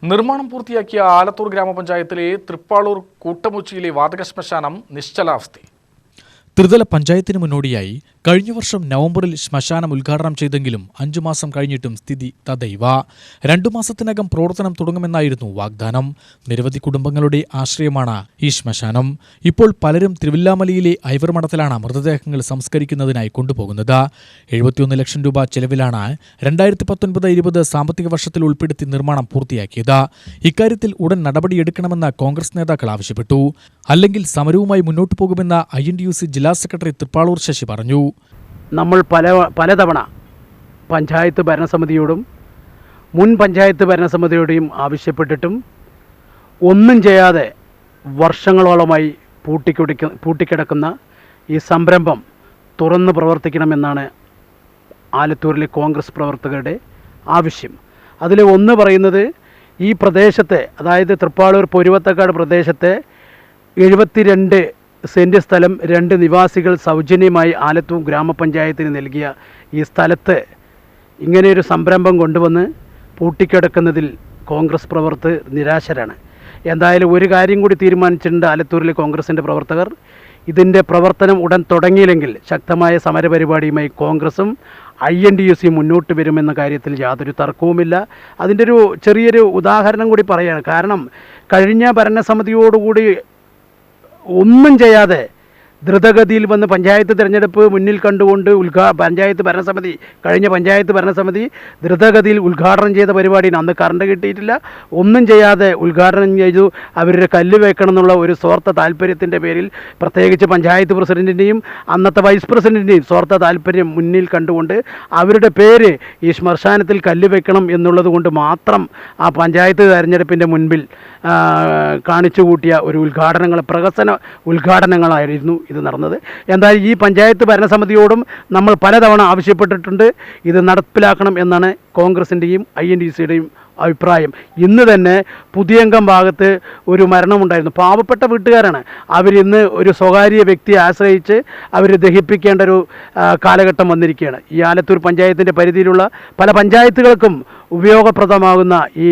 നിർമ്മാണം പൂർത്തിയാക്കിയ ആലത്തൂർ ഗ്രാമപഞ്ചായത്തിലെ തൃപ്പാളൂർ കൂട്ടമുച്ചിയിലെ വാതക ശ്മശാനം നിശ്ചലാവസ്ഥ. ത്രിതല പഞ്ചായത്തിന് മുന്നോടിയായി കഴിഞ്ഞ വർഷം നവംബറിൽ ശ്മശാനം ഉദ്ഘാടനം ചെയ്തെങ്കിലും 5 മാസം കഴിഞ്ഞിട്ടും സ്ഥിതി തദൈവ. 2 മാസത്തിനകം പ്രവർത്തനം തുടങ്ങുമെന്നായിരുന്നു വാഗ്ദാനം. നിരവധി കുടുംബങ്ങളുടെ ആശ്രയമാണ് ഈ ശ്മശാനം. ഇപ്പോൾ പലരും തിരുവില്ലാമലയിലെ ഐവർമഠത്തിലാണ് മൃതദേഹങ്ങൾ സംസ്കരിക്കുന്നതിനായി കൊണ്ടുപോകുന്നത്. 71 ലക്ഷം രൂപ ചെലവിലാണ് 2019-20 സാമ്പത്തിക വർഷത്തിൽ ഉൾപ്പെടുത്തി നിർമ്മാണം പൂർത്തിയാക്കിയത്. ഇക്കാര്യത്തിൽ ഉടൻ നടപടിയെടുക്കണമെന്ന് കോൺഗ്രസ് നേതാക്കൾ ആവശ്യപ്പെട്ടു. അല്ലെങ്കിൽ സമരവുമായി മുന്നോട്ടു പോകുമെന്ന് INTUC ജില്ലാ സെക്രട്ടറി തൃപ്പാളൂർ ശശി പറഞ്ഞു. നമ്മൾ പലതവണ പഞ്ചായത്ത് ഭരണസമിതിയോടും മുൻ പഞ്ചായത്ത് ഭരണസമിതിയോടും ആവശ്യപ്പെട്ടിട്ടും ഒന്നും ചെയ്യാതെ വർഷങ്ങളോളമായി പൂട്ടിക്കിടക്കുന്ന ഈ സംരംഭം തുറന്ന് പ്രവർത്തിക്കണമെന്നാണ് ആലത്തൂരിലെ കോൺഗ്രസ് പ്രവർത്തകരുടെ ആവശ്യം. അതിൽ ഒന്ന് പറയുന്നത്, ഈ പ്രദേശത്തെ, അതായത് തൃപ്പാളൂർ പൊരുവത്തക്കാട് പ്രദേശത്തെ 72 സെൻറ് സ്ഥലം 2 നിവാസികൾ സൗജന്യമായി ആലത്തൂർ ഗ്രാമപഞ്ചായത്തിന് നൽകിയ ഈ സ്ഥലത്ത് ഇങ്ങനെയൊരു സംരംഭം കൊണ്ടുവന്ന് പൂട്ടിക്കിടക്കുന്നതിൽ കോൺഗ്രസ് പ്രവർത്തകർ നിരാശരാണ്. എന്തായാലും ഒരു കാര്യം കൂടി തീരുമാനിച്ചിട്ടുണ്ട് ആലത്തൂരിലെ കോൺഗ്രസിൻ്റെ പ്രവർത്തകർ. ഇതിൻ്റെ പ്രവർത്തനം ഉടൻ തുടങ്ങിയില്ലെങ്കിൽ ശക്തമായ സമരപരിപാടിയുമായി കോൺഗ്രസും INTUC മുന്നോട്ട് വരുമെന്ന കാര്യത്തിൽ യാതൊരു തർക്കവുമില്ല. അതിൻ്റെ ഒരു ചെറിയൊരു ഉദാഹരണം കൂടി പറയുകയാണ്. കാരണം കഴിഞ്ഞ ഭരണസമിതിയോടുകൂടി ഒന്നും ചെയ്യാതെ ദ്രുതഗതിയിൽ വന്ന് പഞ്ചായത്ത് തിരഞ്ഞെടുപ്പ് മുന്നിൽ കണ്ടുകൊണ്ട് കഴിഞ്ഞ പഞ്ചായത്ത് ഭരണസമിതി ദ്രുതഗതിയിൽ ഉദ്ഘാടനം ചെയ്ത പരിപാടിയാണ്. അന്ന് കറണ്ട് കിട്ടിയിട്ടില്ല, ഒന്നും ചെയ്യാതെ ഉദ്ഘാടനം ചെയ്തു. അവരുടെ കല്ല് വെക്കണം എന്നുള്ള ഒരു സ്വാർത്ഥ താല്പര്യത്തിൻ്റെ പേരിൽ, പ്രത്യേകിച്ച് പഞ്ചായത്ത് പ്രസിഡൻറ്റിൻ്റെയും അന്നത്തെ വൈസ് പ്രസിഡൻറ്റിൻ്റെയും സ്വാർത്ഥ താല്പര്യം മുന്നിൽ കണ്ടുകൊണ്ട് അവരുടെ പേര് ഈ ശ്മശാനത്തിൽ കല്ല് വെക്കണം എന്നുള്ളത് കൊണ്ട് മാത്രം ആ പഞ്ചായത്ത് തെരഞ്ഞെടുപ്പിൻ്റെ മുൻപിൽ കാണിച്ചു കൂട്ടിയ ഒരു പ്രഹസന ഉദ്ഘാടനങ്ങളായിരുന്നു ഇത് നടന്നത്. എന്തായാലും ഈ പഞ്ചായത്ത് ഭരണസമിതിയോടും നമ്മൾ പലതവണ ആവശ്യപ്പെട്ടിട്ടുണ്ട്. ഇത് നടപ്പിലാക്കണം എന്നാണ് കോൺഗ്രസിൻ്റെയും INTUCയുടെയും അഭിപ്രായം. ഇന്ന് തന്നെ പുതിയങ്കം ഭാഗത്ത് ഒരു മരണമുണ്ടായിരുന്നു. പാവപ്പെട്ട വീട്ടുകാരാണ്. അവരിന്ന് ഒരു സ്വകാര്യ വ്യക്തിയെ ആശ്രയിച്ച് അവർ ദഹിപ്പിക്കേണ്ട ഒരു കാലഘട്ടം വന്നിരിക്കുകയാണ്. ഈ ആലത്തൂർ പഞ്ചായത്തിൻ്റെ പരിധിയിലുള്ള പല പഞ്ചായത്തുകൾക്കും ഉപയോഗപ്രദമാകുന്ന ഈ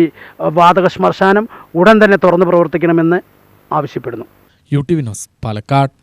വാതക ശ്മശാനം ഉടൻ തന്നെ തുറന്ന് പ്രവർത്തിക്കണമെന്ന് ആവശ്യപ്പെടുന്നു. UTV news, Palakkad.